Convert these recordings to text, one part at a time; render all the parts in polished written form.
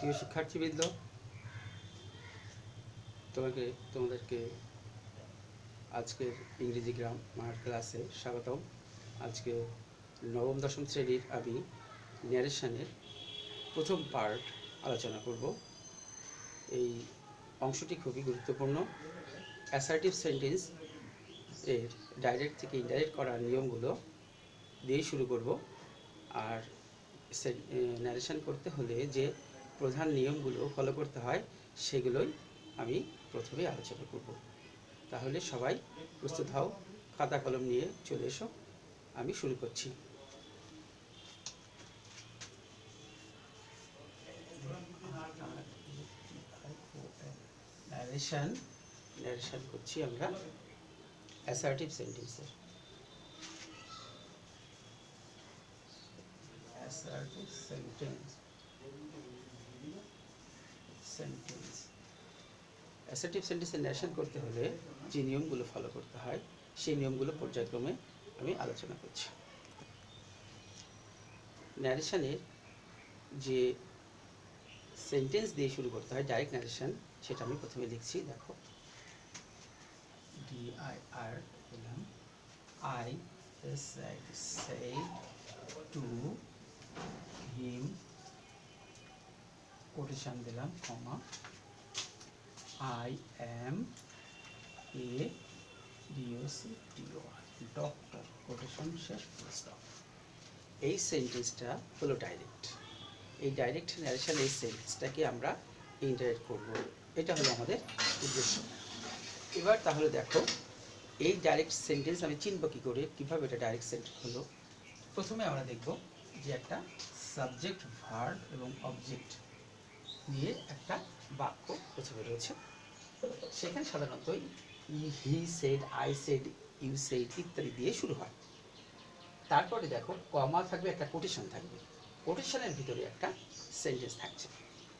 প্রিয় শিক্ষার্থীবৃন্দ, তোমাদেরকে আজকের ইংরেজি গ্রামার ক্লাসে স্বাগতম। আজকে নবম দশম শ্রেণীর আমি ন্যারেশনের প্রথম পার্ট আলোচনা করব। এই অংশটি খুবই গুরুত্বপূর্ণ। অ্যাসার্টিভ সেন্টেন্স এর ডাইরেক্ট থেকে ইনডাইরেক্ট করার নিয়মগুলো দিয়েই শুরু করব। আর ন্যারেশন করতে হলে যে প্রধান নিয়মগুলো ফলো করতে হয় সেগুলোই আমি প্রথমে আলোচনা করব। তাহলে সবাই প্রস্তুত হও, খাতা কলম নিয়ে চলে এসো, আমি শুরু করছি। ন্যারেশন করছি আমরা অ্যাসার্টিভ সেন্টেন্সের। অ্যাসার্টিভ সেন্টেন্স অ্যাসার্টিভ সেন্টেন্সের ন্যারেশন করতে হলে যে নিয়মগুলো ফলো করতে হয় সেই নিয়মগুলো পর্যায়ক্রমে আমি আলোচনা করছি। ন্যারেশনের যে সেন্টেন্স দিয়ে শুরু করতে হয়, ডাইরেক্ট ন্যারেশন, সেটা আমি প্রথমে লিখছি। দেখো, DIR দিলাম, I said to him, quotation দিলাম, কমা, I am a doctor, quotation শেষ, ফুল স্টপ। এই সেন্টেন্সটা হলো ডাইরেক্ট। এই ডাইরেক্ট ন্যারেশন এই সেন্টেন্সটাকে আমরা ইনডাইরেক্ট করব, এটা হলো আমাদের উদ্দেশ্য। এবার তাহলে দেখো, এই ডাইরেক্ট সেন্টেন্স আমি চিনব কী করে, কীভাবে এটা ডাইরেক্ট সেন্টেন্স হলো। প্রথমে আমরা দেখব যে একটা সাবজেক্ট, ভার্ব এবং অবজেক্ট নিয়ে একটা বাক্য প্রথমে রয়েছে। সেখানে সাধারণত he said, I said, you said ইত্যাদি দিয়ে শুরু হয়। তারপরে দেখো, কমা থাকবে, একটা কোটেশন থাকবে, কোটেশনের ভিতরে একটা সেন্টেন্স থাকছে।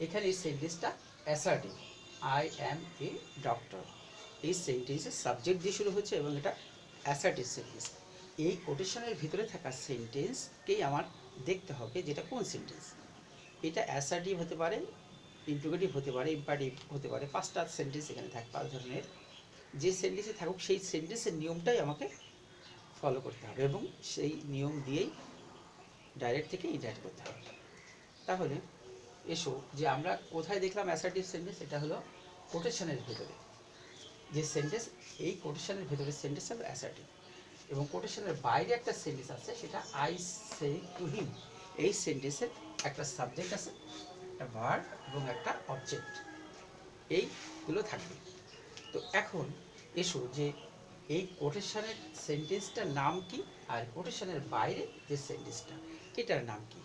এখানে এই সেন্টেন্সটা assertive, I am a doctor. এই সেন্টেন্সের সাবজেক্ট দিয়ে শুরু হচ্ছে এবং এটা অ্যাসার্টিভ সেন্টেন্স। এই কোটেশনের ভিতরে থাকা সেন্টেন্সকেই আমার দেখতে হবে যেটা কোন সেন্টেন্স। এটা অ্যাসার্টিভ হতে পারে, ইন্টিগ্রেটিভ হতে পারে, ইম্পারেটিভ হতে পারে। 5টা সেন্টেন্স এখানে থাকে, 5 ধরনের। যে সেন্টেন্সে থাকুক সেই সেন্টেন্সের নিয়মটাই আমাকে ফলো করতে হবে এবং সেই নিয়ম দিয়েই ডাইরেক্ট থেকে ইনডাইরেক্ট করতে হবে। তাহলে এসো, যে আমরা কোথায় দেখলাম অ্যাসার্টিভ সেন্টেন্স, এটা হলো কোটেশনের ভিতরে যে সেন্টেন্স, এই কোটেশনের ভিতরে সেন্টেন্স হলো অ্যাসার্টিভ। এবং কোটেশনের বাইরে একটা সেন্টেন্স আছে, সেটা আই সে টু হিম। এই সেন্টেন্সের একটা সাবজেক্ট আছে, একটা ভার্ব এবং একটা অবজেক্ট, এইগুলো থাকবে। তো এখন এসো, যে এই কোটেশনের সেন্টেন্সটার নাম কি আর কোটেশনের বাইরে যে সেন্টেন্সটা, এটার নাম কি,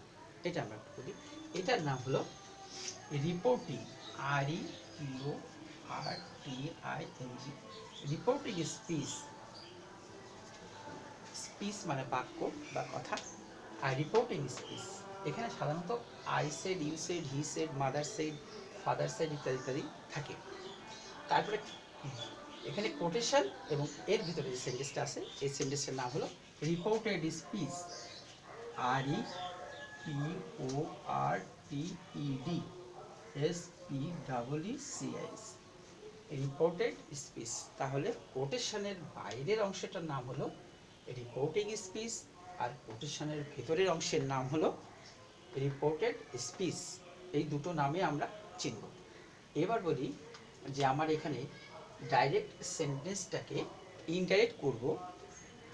এটা আমরা বলি। এটার নাম হলো reporting, REPORTING, reporting speech. Speech মানে বাক্য বা কথা, আর রিপোর্টিং স্পিচ এখানে সাধারণত I said, you shed, he said, mother said, father said ইত্যাদি ইত্যাদি থাকে। তারপরে এখানে কোটেশন এবং এর ভিতরে যে সেন্টেন্সটা আছে, এই সেন্টেন্সের নাম হলো reported speech, REPORTED reported speech. তাহলে কোটেশনের বাইরের অংশটার নাম হলো রিপোর্টিং স্পিচ, আর কোটেশনের ভেতরের অংশের নাম হলো রিপোর্টেড স্পিচ। এই দুটো নামে আমরা চিনব। এবার বলি যে আমার এখানে ডাইরেক্ট সেন্টেন্সটাকে ইনডাইরেক্ট করব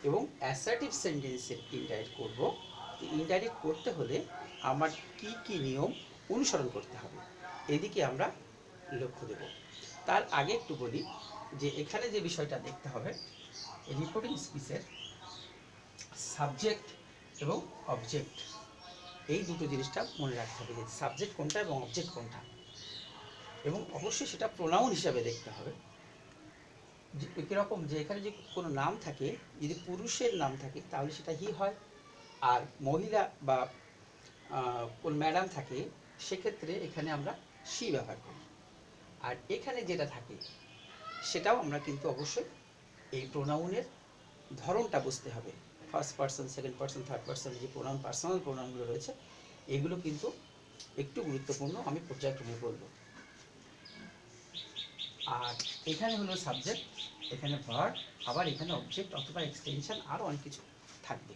এবং অ্যাসার্টিভ সেন্টেন্সের ইনডাইরেক্ট করব। ইনডাইরেক্ট করতে হলে আমার কি কি নিয়ম অনুসরণ করতে হবে, এদিকে আমরা লক্ষ্য দেব। তার আগে একটু বলি যে এখানে যে বিষয়টা দেখতে হবে, রিপোর্টিং স্পিচের সাবজেক্ট এবং অবজেক্ট, এই দুটো জিনিসটা মনে রাখতে হবে, যে সাবজেক্ট কোনটা এবং অবজেক্ট কোনটা। এবং অবশ্যই সেটা প্রোনাউন হিসাবে দেখতে হবে। যে কীরকম, যে এখানে যে কোনো নাম থাকে, যদি পুরুষের নাম থাকে তাহলে সেটা হি হয়, আর মহিলা বা কোন ম্যাডাম থাকে সেক্ষেত্রে এখানে আমরা সি ব্যবহার করি। আর এখানে যেটা থাকে সেটাও আমরা কিন্তু অবশ্যই এই প্রোনাউনের ধরনটা বুঝতে হবে। First person, second person, third person, যে প্রোনাউন, পার্সোনাল প্রোনাউনগুলো রয়েছে, এগুলো কিন্তু একটু গুরুত্বপূর্ণ, আমি পর্যায়ক্রমে বলবো। আর এখানে হলো সাবজেক্ট, এখানে ভার্ব, আবার এখানে অবজেক্ট অথবা এক্সটেনশন, আরও অনেক কিছু থাকবে।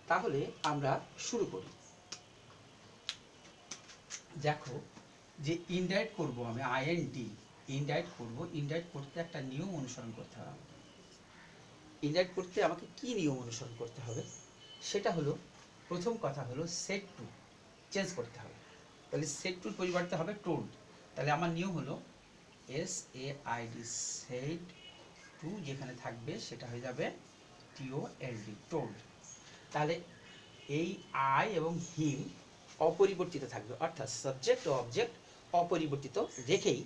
তাহলে আমরা শুরু করি। দেখো যে ইনডাইরেক্ট করব আমি আইএনডি, ইনডাইরেক্ট করব। ইনডাইরেক্ট করতে একটা নিয়ম অনুসরণ করতে হবে আমাকে। ইনডাইরেক্ট করতে আমাকে কি নিয়ম অনুসরণ করতে হবে? সেটা হলো, প্রথম কথা হলো সেট টু চেঞ্জ করতে হবে। তাহলে সেট টুর পরিবর্তে হবে টোল্ড। তাহলে আমার নিয়ম হলো SAID, সেট টু যেখানে থাকবে সেটা হয়ে যাবে TOLD, টোল্ড। তাহলে এই আই এবং হিম অপরিবর্তিত থাকবে, অর্থাৎ সাবজেক্ট ও অবজেক্ট অপরিবর্তিত রেখেই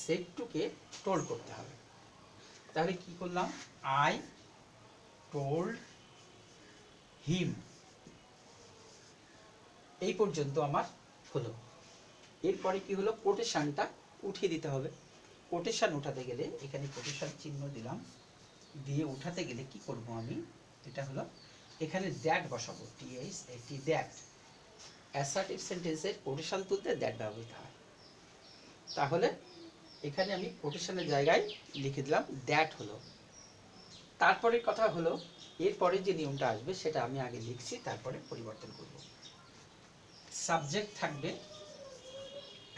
সেট টুকে টোল্ড করতে হবে। তাহলে কি করলাম? আই টোল্ড হিম, এই পর্যন্ত আমার হলো। এরপরে কি হলো? কোটেশনটা উঠিয়ে দিতে হবে। কোটেশন উঠাতে গেলে এখানে কোটেশন চিহ্ন দিলাম, দিয়ে উঠাতে গেলে কি করব আমি? এটা হলো এখানে দ্যাট বসাবো, THAT, দ্যাট। অ্যাসার্টিভ সেন্টেন্সের কোটেশন তুলতে দ্যাট ব্যবহৃত হয়। তাহলে এখানে আমি কোটেশনের জায়গায় লিখে দিলাম দ্যাট হলো। তারপরের কথা হলো, এরপরে যে নিয়মটা আসবে সেটা আমি আগে লিখছি, তারপরে পরিবর্তন করব। সাবজেক্ট থাকবে,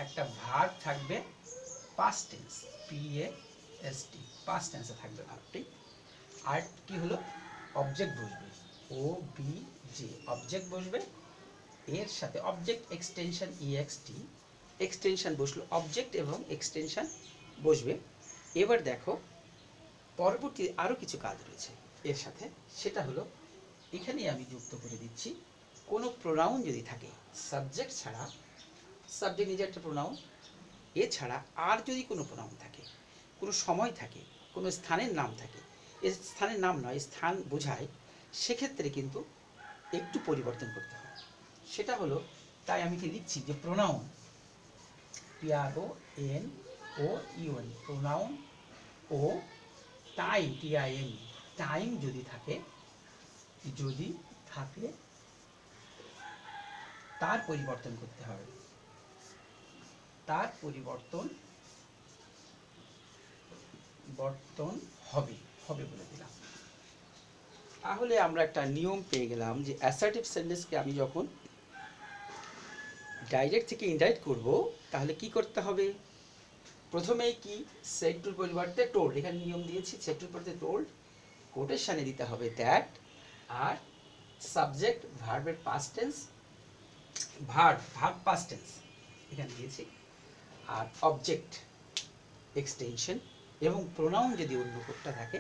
একটা ভার্ব থাকবে, পাস্ট টেন্স, PAST, পাস্ট টেন্সে থাকবে ভার্বটি। আর কি হলো? অবজেক্ট বসবে, OBJ, অবজেক্ট বসবে। এর সাথে অবজেক্ট এক্সটেনশন, EXT, এক্সটেনশন বসলো, অবজেক্ট এবং এক্সটেনশন বসবে। এবার দেখো পরবর্তী আরও কিছু কাজ রয়েছে এর সাথে, সেটা হলো এখানে আমি যুক্ত করে দিচ্ছি কোনো প্রোনাউন যদি থাকে সাবজেক্ট ছাড়া, সাবজেক্ট নিজে একটা প্রোনাউন, এছাড়া আর যদি কোনো প্রোনাউন থাকে, কোনো সময় থাকে, কোনো স্থানের নাম থাকে, এই স্থানের নাম নয়, স্থান বোঝায়, সেক্ষেত্রে কিন্তু একটু পরিবর্তন করতে হয়। সেটা হলো, তাই আমি কি লিখছি যে প্রোনাউন, PRONOUN, প্রোনাউন, ও টাইম, TIME, টাইম যদি থাকে, তার পরিবর্তন করতে হবে। তার পরিবর্তন হবে বলে দিলাম। তাহলে আমরা একটা নিয়ম পেয়ে গেলাম যে অ্যাসার্টিভ সেন্টেন্সকে আমি যখন ডাইরেক্ট থেকে ইনডাইরেক্ট করব, তাহলে কি করতে হবে? প্রথমেই কি, সেট টুর পরিবর্তে টোল্ড, এখানে নিয়ম দিয়েছি, সেট টুর পরিবর্তে টোল্ড, কোটেশনে দিতে হবে দ্যাট, আর সাবজেক্ট ভার্বের past tense, verb past tense এখানে দিয়েছি, আর অবজেক্ট এক্সটেনশন, এবং প্রোনাউন যদি অন্য কোডটা থাকে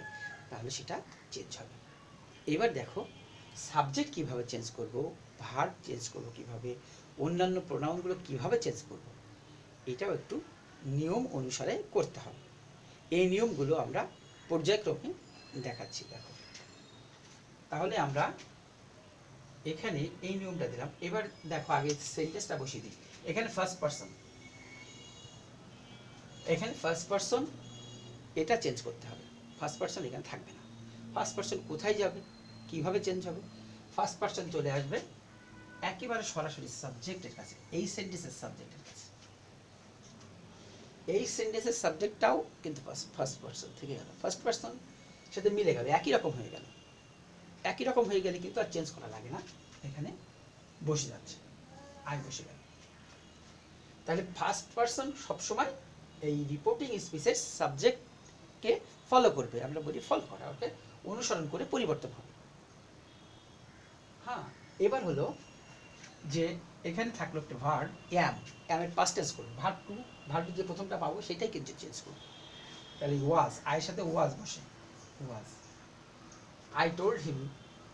তাহলে সেটা চেঞ্জ হবে। এবার দেখো সাবজেক্ট কিভাবে চেঞ্জ করব, ভার্ব চেঞ্জ করব কিভাবে, অন্যান্য প্রোনাউনগুলো কিভাবে চেঞ্জ করব, এটাও একটু নিয়ম অনুসারে করতে হবে। এই নিয়মগুলো আমরা পর্যায়ক্রমে দেখাচ্ছি। দেখো তাহলে আমরা এখানে এই নিয়মটা দিলাম। এবার দেখো আগে সেন্টেন্সটা বসিয়ে দিই। এখানে ফার্স্ট পারসন, এটা চেঞ্জ করতে হবে। ফার্স্ট পারসন এখানে থাকবে না। ফার্স্ট পারসন কোথায় যাবে, কিভাবে চেঞ্জ হবে? ফার্স্ট পারসন চলে আসবে একেবারে সরাসরি সাবজেক্টের কাছে, এই সেন্টেন্সের সাবজেক্টের কাছে। এই সেন্টেন্সের সাবজেক্টটাও কিন্তু ফার্স্ট পারসন থেকে গেল, ফার্স্ট পারসন সাথে মিলে গেল, একই রকম হয়ে গেল। একই রকম হয়ে গেলে কিন্তু আর চেঞ্জ করা লাগে না, এখানে বসে যাচ্ছে, আয় বসে গেল। তাহলে ফার্স্ট পারসন সবসময় এই রিপোর্টিং স্পিচের সাবজেক্টকে ফলো করবে, আমরা বলি ফলো করা, ওকে অনুসরণ করে পরিবর্তন হবে। হ্যাঁ, এবার হলো যে এখানে থাকলো একটা ভার্ব, এর পাস্ট টেন্স করব, ভার্ব যে প্রথমটা পাবো সেটাই কিন্তু চেঞ্জ করব। তাহলে ওয়াজ, আয়ের সাথে ওয়াজ বসে, ওয়াজ। আই টোল্ড হিম,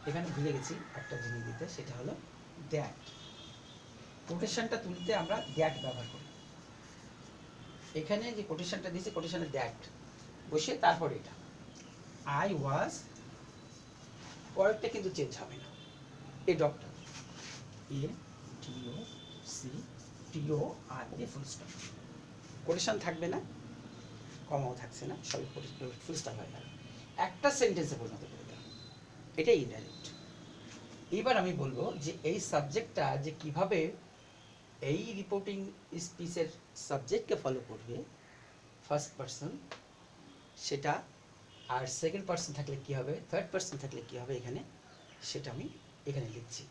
এখানে ভুলে গেছি একটা জিনিস দিতে, সেটা হলো দ্যাট। কোটেশনটা তুলতে আমরা দ্যাট ব্যবহার করি। এখানে যে কোটেশনটা দিয়েছি, কোটেশনে দ্যাট বসে তারপর এটা আই ওয়াজ, পরেরটা কিন্তু চেঞ্জ হবে না। A doctor, ADOCTOR, full stop, quotation থাকবে না, কমাও থাকছে না, সবই ফুল স্টপ হয়ে গেল, একটা সেন্টেন্সে পরিণত করে দেওয়া, এটাই ইনডাইরেক্ট। এবার আমি বলবো যে এই সাবজেক্টটা যে কিভাবে এই রিপোর্টিং স্পিচের সাবজেক্টকে ফলো করবে ফার্স্ট পারসন, সেটা আর সেকেন্ড পারসন থাকলে কি হবে, থার্ড পারসন থাকলে কি হবে এখানে, সেটা আমি এখানে লিখছি।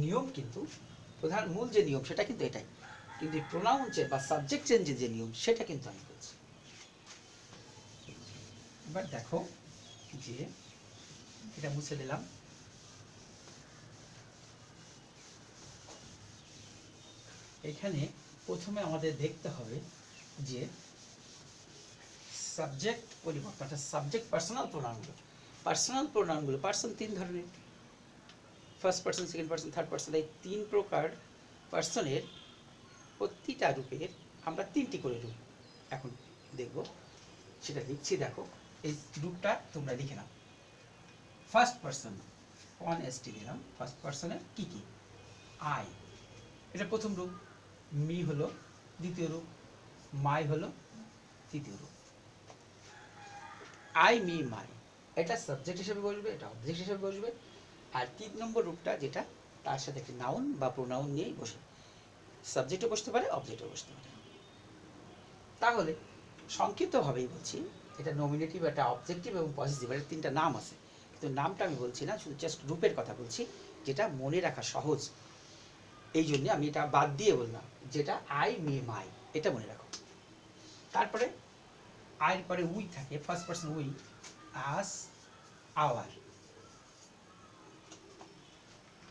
নিয়ম কিন্তু প্রধান মূল যে নিয়ম সেটা কিন্তু এটাই, কিন্তু প্রোনাউন্সের বা সাবজেক্ট চেঞ্জের যে নিয়ম সেটা কিন্তু আমি বলছি। এবার দেখো যে এটা মুছে দিলাম। এখানে প্রথমে আমাদের দেখতে হবে যে সাবজেক্ট পরিবর্তন, অর্থাৎ সাবজেক্ট পার্সোনাল প্রোনাউনগুলো পার্সন তিন ধরনের, first person, second person, third person. এই তিন প্রকার পার্সনের প্রতিটা রূপের আমরা তিনটি করে রূপ এখন দেখব, সেটা লিখছি। দেখো এই রূপটা তোমরা লিখে নাও। ফার্স্ট পার্সন 1st দিলাম। ফার্স্ট পার্সনের কি কি, আই এটা প্রথম রূপ, মি হলো দ্বিতীয় রূপ, মাই হলো তৃতীয় রূপ। আই মি মাই এটা সাবজেক্ট হিসেবে বসবে, এটা অবজেক্ট হিসেবে বসবে। আর 3 নম্বর রূপটা যেটা তার সাথে একটি নাউন বা প্রোনাউন নিয়েই বসে, সাবজেক্টও বসতে পারে, অবজেক্টও বসতে পারে। তাহলে সংক্ষিপ্তভাবেই বলছি, এটা নমিনেটিভ, এটা অবজেক্টিভ এবং পজিটিভ, এর তিনটা নাম আছে, কিন্তু নামটা আমি বলছি না, শুধু জাস্ট রূপের কথা বলছি, যেটা মনে রাখা সহজ। এই জন্য আমি এটা বাদ দিয়ে বললাম, যেটা আই মি মাই এটা মনে রাখো। তারপরে আয়ের পরে উই থাকে, first person we, us, our.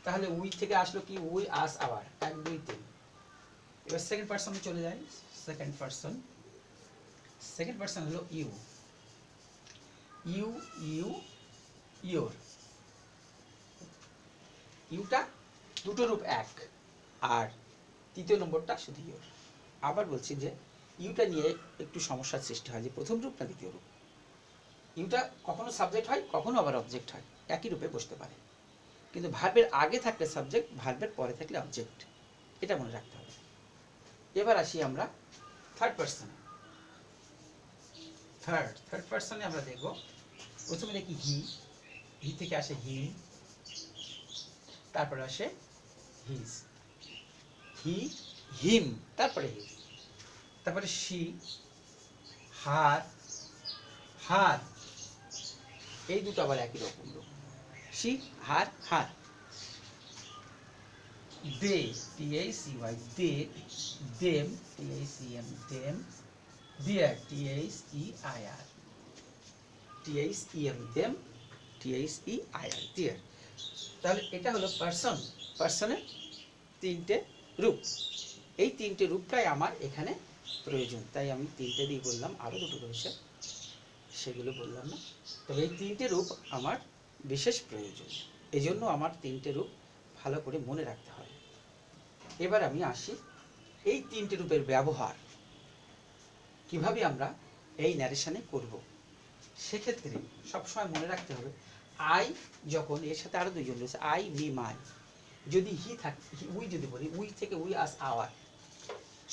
তাহলে উই থেকে আসলো কি, উই, আস, আওয়ার, 1 2 3। এবার সেকেন্ড পার্সনে চলে যাই। সেকেন্ড পার্সন হলো ইউ, ইউ ইউ ইউর। ইউটা দুটো রূপ এক, আর তৃতীয় নম্বরটা শুধু ইউর। আবার বলছি যে ইউটা নিয়ে একটু সমস্যার সৃষ্টি হয়, যে প্রথম রূপ না দ্বিতীয় রূপ। ইউটা কখনো সাবজেক্ট হয়, কখনো আবার অবজেক্ট হয়, একই রূপে বসতে পারে। কিন্তু ভার্বের আগে থাকলে সাবজেক্ট, ভার্বের পরে থাকলে অবজেক্ট, এটা মনে রাখতে হবে। এবার আসি আমরা থার্ড পার্সনে। থার্ড পার্সনে আমরা দেখব, প্রথমে দেখি হি, হি থেকে আসে হিম, তারপরে আসে হিজ, হি হিম, তারপরে হিজ, তারপরে শি, হার, হার। এই দুটো আবার একই রকম রূপ, she, her, her. They, THEY, they, them, THEM, them, their, THEIR, THEM, them, THEIR, their. তাহলে এটা হলো পার্সন, পার্সনের তিনটে রূপ। এই তিনটে রূপটাই আমার এখানে প্রয়োজন, তাই আমি তিনটে দিয়ে বললাম, আরও দুটো রয়েছে সেগুলো বললাম না। তবে এই তিনটে রূপ আমার বিশেষ প্রয়োজন, এই জন্য আমার তিনটে রূপ ভালো করে মনে রাখতে হয়। এবার আমি আসি এই তিনটে রূপের ব্যবহার কিভাবে আমরা এই ন্যারেশনে করব। সেক্ষেত্রে সবসময় মনে রাখতে হবে, আই যখন, এর সাথে আরও দুজন রয়েছে, আই মি মাই, যদি হি থাকে, উই যদি বলি, উই থেকে উই, আস, আওয়ার,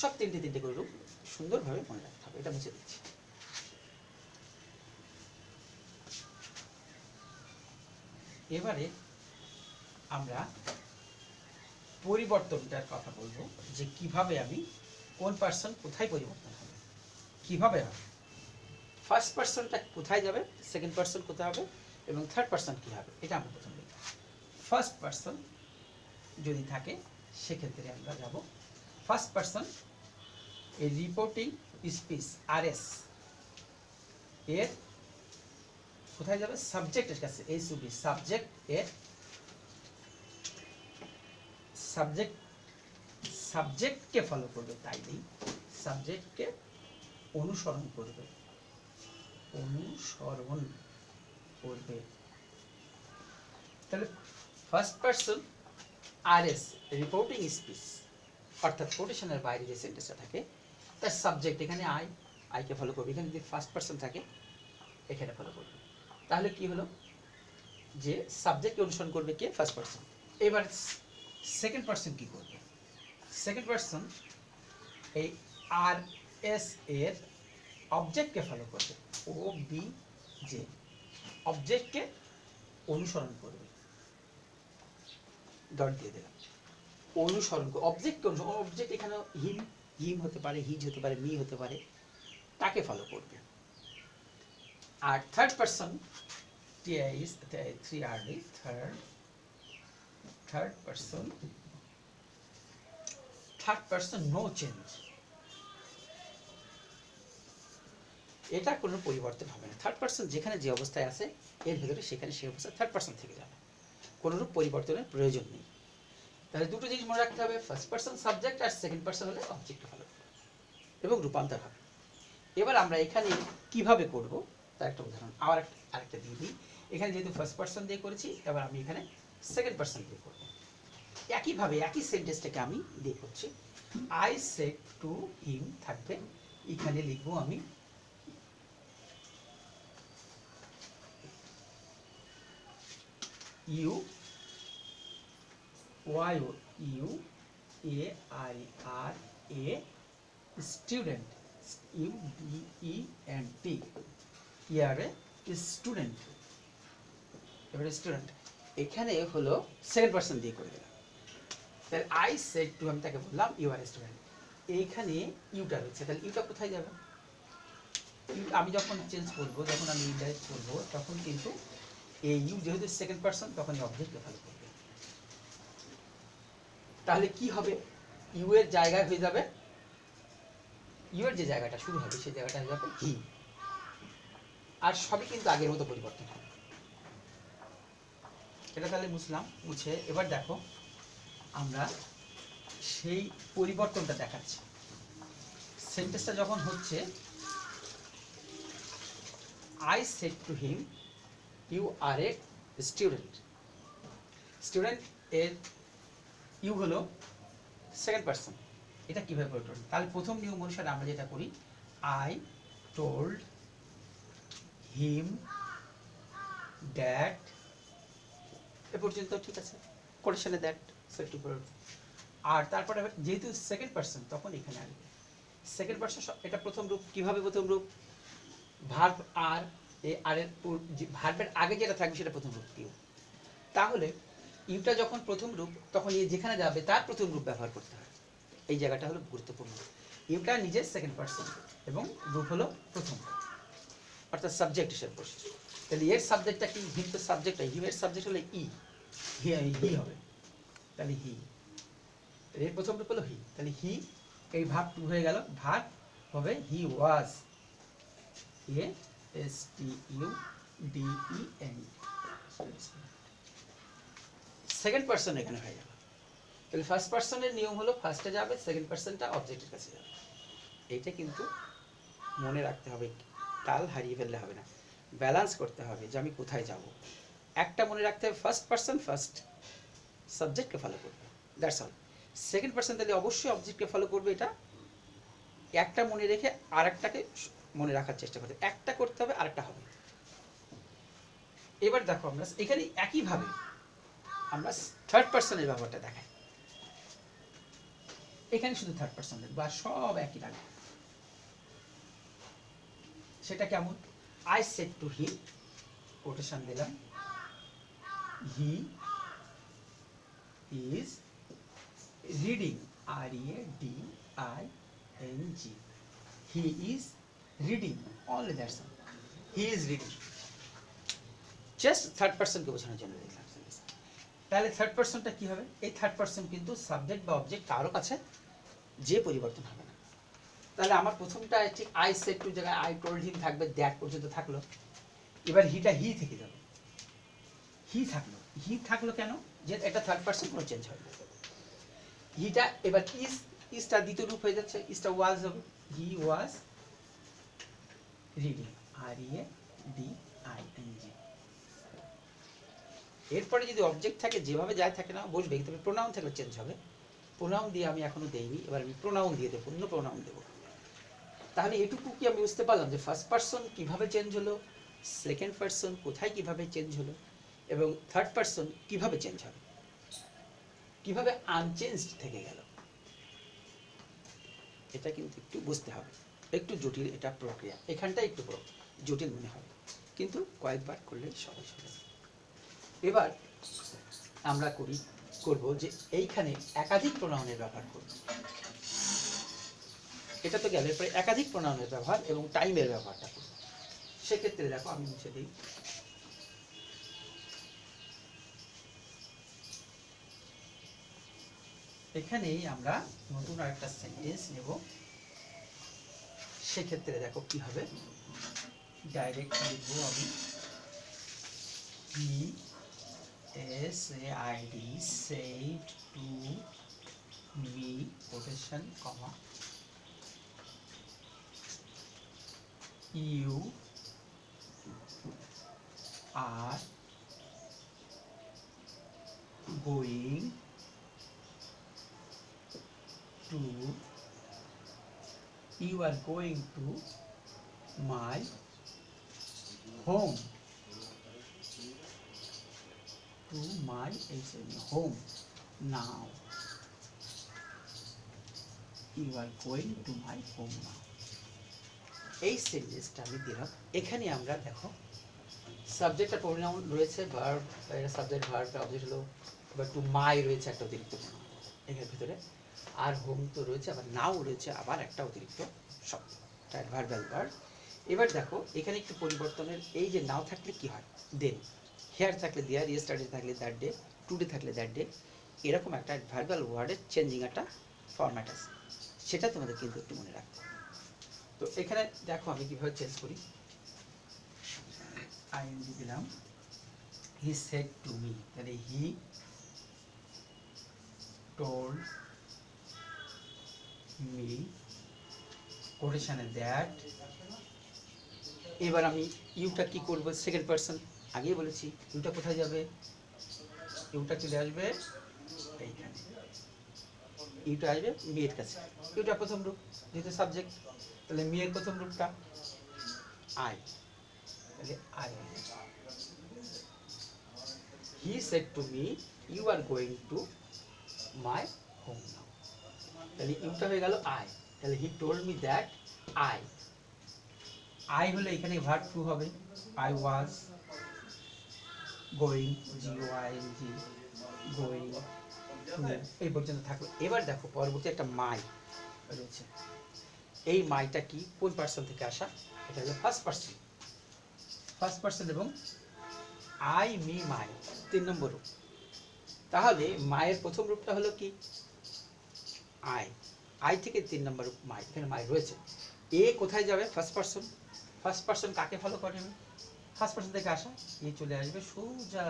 সব তিনটে করে রূপ সুন্দরভাবে মনে রাখতে হবে। এটা মুছে দিচ্ছি। এবারে আমরা পরিবর্তনটার কথা বলবো, যে কিভাবে আমি কোন পার্সন কোথায় পরিবর্তন হবে, কিভাবে হবে, ফার্স্ট পার্সনটা কোথায় যাবে, সেকেন্ড পার্সন কোথায় হবে, এবং থার্ড পার্সন কী হবে, এটা আমরা প্রথমে লিখব। ফার্স্ট পার্সন যদি থাকে সেক্ষেত্রে আমরা যাব, ফার্স্ট পার্সন এই রিপোর্টিং স্পিচ RS এর কোথায় যাবে, সাবজেক্টের কাছে, SUB, সাবজেক্ট এর, সাবজেক্টকে ফলো করবে, তাই নেই, সাবজেক্টকে অনুসরণ করবে, তাহলে first person RS reporting speech, অর্থাৎ কোটেশনের বাইরে যে সেন্টেন্সটা থাকে তার সাবজেক্ট এখানে আইকে ফলো করবে। এখানে যদি ফার্স্ট পার্সন থাকে এখানে ফলো করবে, তাহলে কি হলো, যে সাবজেক্টকে অনুসরণ করবে কে, ফার্স্ট পার্সন। এবার সেকেন্ড পার্সন কি করবে, সেকেন্ড পার্সন এই RS এর অবজেক্টকে ফলো করবে, OBJ, অবজেক্টকে অনুসরণ করবে, ডট দিয়ে দিলাম। অনুসরণ অবজেক্ট অবজেক্ট এখানে হিম হতে পারে, হিজ হতে পারে, মি হতে পারে, তাকে ফলো করবে। আর third person third person no change, এটা কোনো পরিবর্তন হবে না। থার্ড পারসন যেখানে যে অবস্থায় আছে এর ভেতরে সেখানে সেই অবস্থায় থার্ড পারসন থেকে যাবে, কোনোরূপ পরিবর্তনের প্রয়োজন নেই। তাহলে দুটো জিনিস মনে রাখতে হবে, ফার্স্ট পারসন সাবজেক্ট আর সেকেন্ড পারসন হলে অবজেক্ট ফলো করবে এবং রূপান্তর হবে। এবার আমরা এখানে কিভাবে করব তার একটা উদাহরণ আরেকটা দিয়ে দিই। এখানে যেহেতু ফার্স্ট পারসন দিয়ে করেছি, এবার আমি এখানে সেকেন্ড পারসন দিয়ে করব। একইভাবে একই সেন্টেন্সটাকে আমি দিয়ে করছি। আই সেড টু হিম থাকবে, এখানে লিখবো আমি you Y U a I are a student, U D E N T, ইয়ারে স্টুডেন্ট। এবারে স্টুডেন্ট এখানে হলো সেকেন্ড পারসন দিয়ে করে দিলাম। তাহলে আই সেড টু, আমি তাকে বললাম ইউ আর স্টুডেন্ট, এইখানে ইউটা রয়েছে, তাহলে ইউটা কোথায় যাবে? আমি যখন চেঞ্জ করবো, যখন আমি ইনডাইরেক্ট করবো, তখন কিন্তু এই ইউ যেহেতু সেকেন্ড পারসন, তখন এই অবজেক্টকে ফলো করবে। তাহলে কি হবে? ইউ এর জায়গায় হয়ে যাবে, ইউ এর যে জায়গাটা শুরু হবে সেই জায়গাটা হয়ে যাবে হি, আর সবই কিন্তু আগের মতো পরিবর্তন হবে। এটা তাহলে মুছে এবার দেখো আমরা সেই পরিবর্তনটা দেখাচ্ছি। সেন্টেন্সটা যখন হচ্ছে I said to him you are a student, student এর ইউ হলো সেকেন্ড পারসন, এটা কিভাবে পরিবর্তন? তাহলে প্রথম নিয়ম অনুসারে আমরা যেটা করি, I told him that, এ পর্যন্ত ঠিক আছে, কোটেশনে দ্যাট সেট টু। আর তারপরে যেহেতু সেকেন্ড পারসন, তখন এখানে আসবে সেকেন্ড পারসন। এটা প্রথম রূপ। কিভাবে প্রথম রূপ? ভার্ব আর এর ভার্বের আগে যেটা থাকবে সেটা প্রথম রূপ ইউ। তাহলে ইউটা যখন প্রথম রূপ, তখন এ যেখানে যাবে তার প্রথম রূপ ব্যবহার করতে হয়। এই জায়গাটা হলো গুরুত্বপূর্ণ। ইউটা নিজের সেকেন্ড পারসন এবং রূপ হলো প্রথম, অর্থাৎ সাবজেক্ট হিসেবে বসে। তাহলে এর সাবজেক্টটা কি? হিম তো সাবজেক্ট, হিমের সাবজেক্ট হলো ই, হি হবে। তাহলে হি, এর প্রথম রূপ হলো হি, তাহলে হি, এই ভার্ব টু হয়ে গেল, ভার্ব হবে he was, A S T U D E N, second person এখানে হয়ে গেল। তাহলে ফার্স্ট পারসনের নিয়ম হলো ফার্স্টে যাবে, সেকেন্ড পারসনটা অবজেক্টের কাছে যাবে। এইটা কিন্তু মনে রাখতে হবে, তাল হারিয়ে ফেললে হবে না, ব্যালেন্স করতে হবে যে আমি কোথায় যাব। একটা মনে রাখতে হবে, ফার্স্ট পারসন ফার্স্ট সাবজেক্টকে ফলো করবে, দ্যাটস অল। সেকেন্ড পারসন তাহলে অবশ্যই অবজেক্টকে ফলো করবে। এটা একটা মনে রেখে আরেকটাকে মনে রাখার চেষ্টা করতে, একটা করতে হবে আরেকটা হবে। এবার দেখো আমরা এখানে একইভাবে আমরা থার্ড পারসনের ব্যাপারটা দেখাই। এখানে শুধু থার্ড পারসন দেখবো আর সব একই রাখবো। সেটা কেমন? I said to him, quotation দিলাম, he is reading, R E D I N G, he is reading, only that's all, he is reading. Just third পারসনকে বোঝানোর জন্য দেখলাম। তাহলে থার্ড পারসনটা কি হবে? এই থার্ড পারসন কিন্তু সাবজেক্ট বা অবজেক্ট কারো কাছে যে পরিবর্তন হবে না। তাহলে আমার প্রথমটা ঠিক আই সেড টু জায়গায় আই টোল্ড হিম থাকবে, দ্যাট পর্যন্ত থাকলো। এবার হিটা হি থেকে যাবে, হি থাকলো কেন? যে এটা থার্ড পারসন, কোনো চেঞ্জ হবে না। হিটা এবার ইজটা দ্বিতীয় রূপ হয়ে যাচ্ছে, ইজটা ওয়াজ হবে, he was reading, R E D I N G. এরপরে যদি অবজেক্ট থাকে যেভাবে যাই থাকে না বসবে, তবে প্রোনাউন থাকলে চেঞ্জ হবে। প্রোনাউন দিয়ে আমি এখনো দেইনি, এবার আমি প্রোনাউন দিয়ে দেবো, অন্য প্রোনাউন দেবো। তাহলে এটুকু কি আমি বুঝতে পারলাম যে ফার্স্ট পারসন কিভাবে চেঞ্জ হলো, সেকেন্ড পারসন কোথায় কিভাবে চেঞ্জ হলো, এবং থার্ড পারসন কিভাবে চেঞ্জ হবে, কিভাবে আনচেঞ্জড থেকে গেল। এটা কিন্তু একটু বুঝতে হবে, একটু জটিল এটা প্রক্রিয়া, এখানটা একটু জটিল মনে হবে, কিন্তু কয়েকবার করলে সহজ হবে। এবার আমরা করি করব যে এইখানে একাধিক প্রোনাউনের ব্যবহার করব। এটা তো গেল, এরপরে একাধিক প্রোনাউনের ব্যবহার এবং টাইমের ব্যবহারটা করব। সেক্ষেত্রে দেখো আমি মুছে দিই। এখানেই আমরা নতুন আরেকটা সেন্টেন্স নেব। সেক্ষেত্রে দেখো কি হবে, ডাইরেক্ট লিখবো আমি হি SAID said to me quotation comma you are going to my home, to my home now, you are going to my home now। এই সেন্টেন্সটা আমি দিলাম। এখানে আমরা দেখো সাবজেক্ট আর প্রোনাউন রয়েছে, ভার্ব, সাবজেক্ট ভার্ব অবজেক্ট হলো, এবার টু মাই রয়েছে একটা অতিরিক্ত প্রোনাউন এর ভিতরে, আর হোম তো রয়েছে, আবার নাও রয়েছে আবার একটা অতিরিক্ত শব্দ, ভার্বাল ভার্ব। এবার দেখো এখানে একটু পরিবর্তনের, এই যে নাও থাকলে কি হয়, দেন, হেয়ার থাকলে দেয়ার, ইয়েস্টারডে থাকলে দ্যাট ডে, টুডে থাকলে দ্যাট ডে, এরকম একটা ভার্বাল ওয়ার্ডের চেঞ্জিং একটা ফরম্যাট আছে, সেটা তোমাদের কিন্তু একটু মনে রাখতে হবে। তো এখানে দেখো আমি কিভাবে চেঞ্জ করি, আইএনজি দিলাম, হি সেড টু মি, তাহলে হি টোল্ড মি, কোটেশনে দ্যাট। এবার আমি ইউটা কি করব, সেকেন্ড পারসন, আগেই বলেছি ইউটা কোথায় যাবে, ইউটা চলে আসবে এইখানে, ইউটা আসবে মেয়ের কাছে, ইউটা প্রথম রূপ যেহেতু সাবজেক্ট, তাহলে মেয়ের প্রথম রূপটা আই, তাহলে I, he said to me you are going to my home now, তাহলে ইউটা হয়ে গেল আই, তাহলে he told me that I, I হলে এখানে ভার্ব টু হবে, I was going, GOING, going to, এই পর্যন্ত থাকলো। এবার দেখো পরবর্তী একটা মাই রয়েছে, এই মাইটা কি, কোন পার্সন থেকে আসা, এটা হলো ফার্স্ট পার্সন, ফার্স্ট পার্সন এবং আই মি মাই 3 নম্বর রূপ। তাহলে মায়ের প্রথম রূপটা হলো কি আই, আই থেকে 3 নম্বর রূপ মাই, এখানে মাই রয়েছে। এ কোথায় যাবে, ফার্স্ট পার্সন, ফার্স্ট পার্সন কাকে ফলো করে, ফার্স্ট পার্সন থেকে আসা, এ চলে আসবে সোজা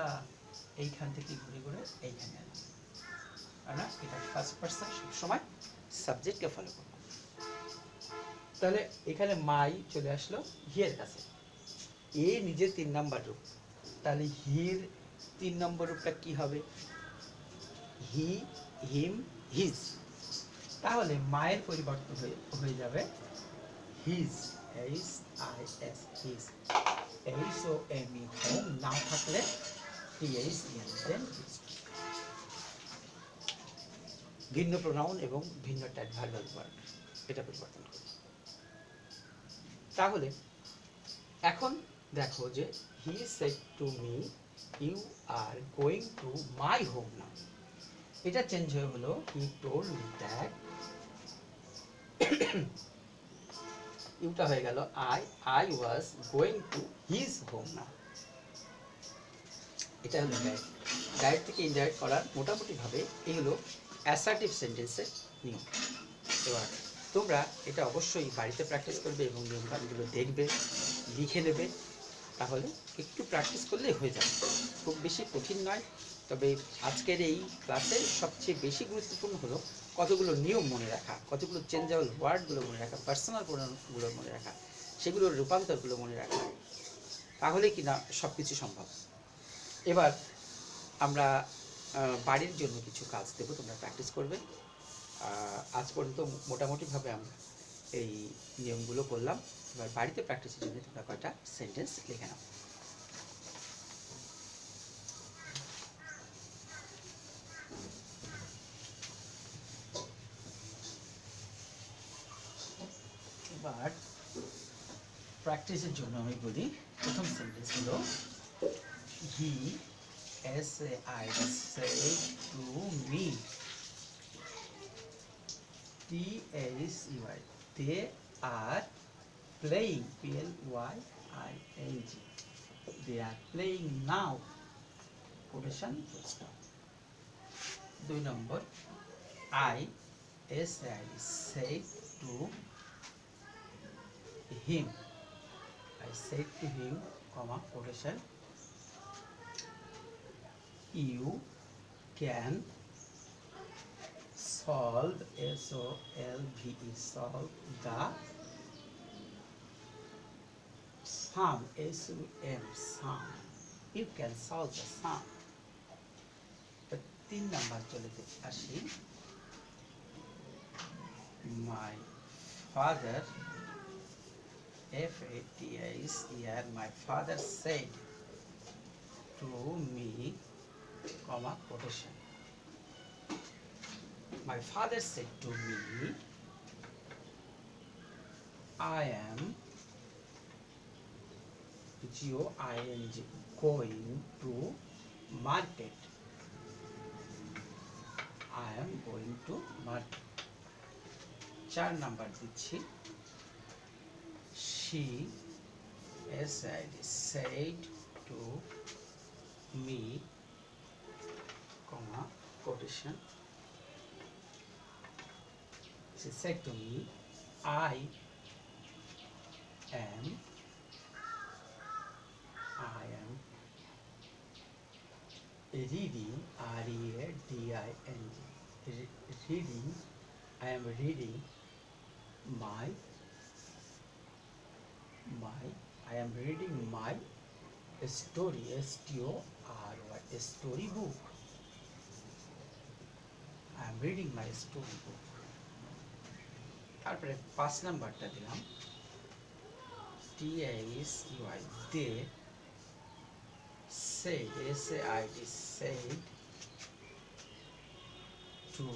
এইখান থেকে ঘুরে ঘুরে এইখানে আসবে, না এটা ফার্স্ট পার্সন সবসময় সাবজেক্টকে ফলো করবে। তাহলে এখানে মাই চলে আসলো হিয়ের কাছে, এ নিজের 3 নম্বর রূপ, তাহলে হির 3 নম্বর রূপটা কি হবে, হি, হিম, হিজ, তাহলে মায়ের পরিবর্তন হয়ে যাবে his, HIS, his, HOME, home, নাও থাকলে THEN, দেন ভিন্ন প্রোনাউন এবং ভিন্ন ভার্বাল ওয়ার্ড, এটা পরিবর্তন করব। তাহলে এখন দেখো যে he said to me you are going to my home now, এটা চেঞ্জ হয়ে হলো হি টোল্ড মি দ্যাট, ইউটা হয়ে গেল I was going to his home now. এটা হলো ডাইরেক্ট থেকে ইনডাইরেক্ট করার মোটামুটি ভাবে এই হলো অ্যাসার্টিভ সেন্টেন্সের নিয়ম। এবার তোমরা এটা অবশ্যই বাড়িতে প্র্যাকটিস করবে এবং নিয়মকানুনগুলো দেখবে, লিখে নেবে, তাহলে একটু প্র্যাকটিস করলেই হয়ে যাবে, খুব বেশি কঠিন নয়। তবে আজকের এই ক্লাসে সবচেয়ে বেশি গুরুত্বপূর্ণ হলো কতগুলো নিয়ম মনে রাখা, কতগুলো চেঞ্জেবল ওয়ার্ডগুলো মনে রাখা, পার্সোনাল প্রোনাউনগুলো মনে রাখা, সেগুলোর রূপান্তরগুলো মনে রাখা, তাহলে কি না সব কিছু সম্ভব। এবার আমরা বাড়ির জন্য কিছু কাজ দেবো, তোমরা প্র্যাকটিস করবে। আজ পর্যন্ত মোটামুটিভাবে আমরা এই নিয়মগুলো করলাম, এবার বাড়িতে প্র্যাকটিসের জন্য তোমরা কয়টা সেন্টেন্স লিখে নাও। এবার প্র্যাকটিসের জন্য আমি বলি, প্রথম সেন্টেন্স হলো হি S-A-I said to me. T-A-C-Y. They are playing. P-L-Y-I-N-G. They are playing now. Quotation full stop. 2 number. I-S-A-I said to him. I said to him, comma, quotation. You can solve, S-O-L-V-E, solve the sum, S-U-M, sum. You can solve the sum. 3 number চলে আসি। My father, F-A-T-H-E-R, my father said to me, comma, quotation. My father said to me, I am, G-O-I-N-G, going to market. I am going to market. 4 number দিচ্ছি। She, S-I-D, said to me, comma, quotation. She said to me, I am reading, R-E-A-D-I-N-G, reading, I am reading my story, S-T-O-R-Y, story book. I am reading my story book. তারপরে 5 নাম্বারটা দিলাম। T-A-C-Y, they said, S-A-I-D, said to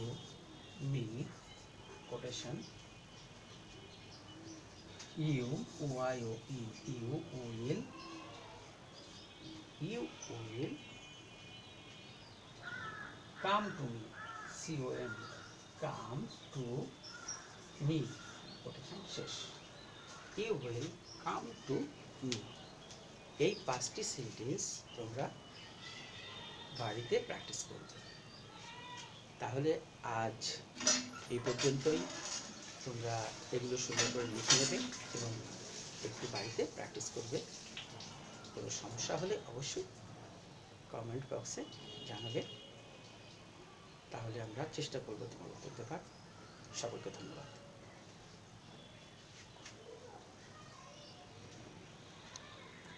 me, quotation. You, Y-O-E, you will come to me, C-O-M, come to me, quotation শেষ। You will come to me. এই 5টি sentence তোমরা বাড়িতে practice করবে। তাহলে আজ এই পর্যন্তই। তোমরা এগুলো সুন্দর করে লিখে নেবে এবং একটু বাড়িতে প্র্যাকটিস করবে। কোনো সমস্যা হলে অবশ্যই কমেন্ট বক্সে জানাবে, তাহলে আমরা চেষ্টা করব তোমার উত্তর দেওয়ার। সকলকে ধন্যবাদ।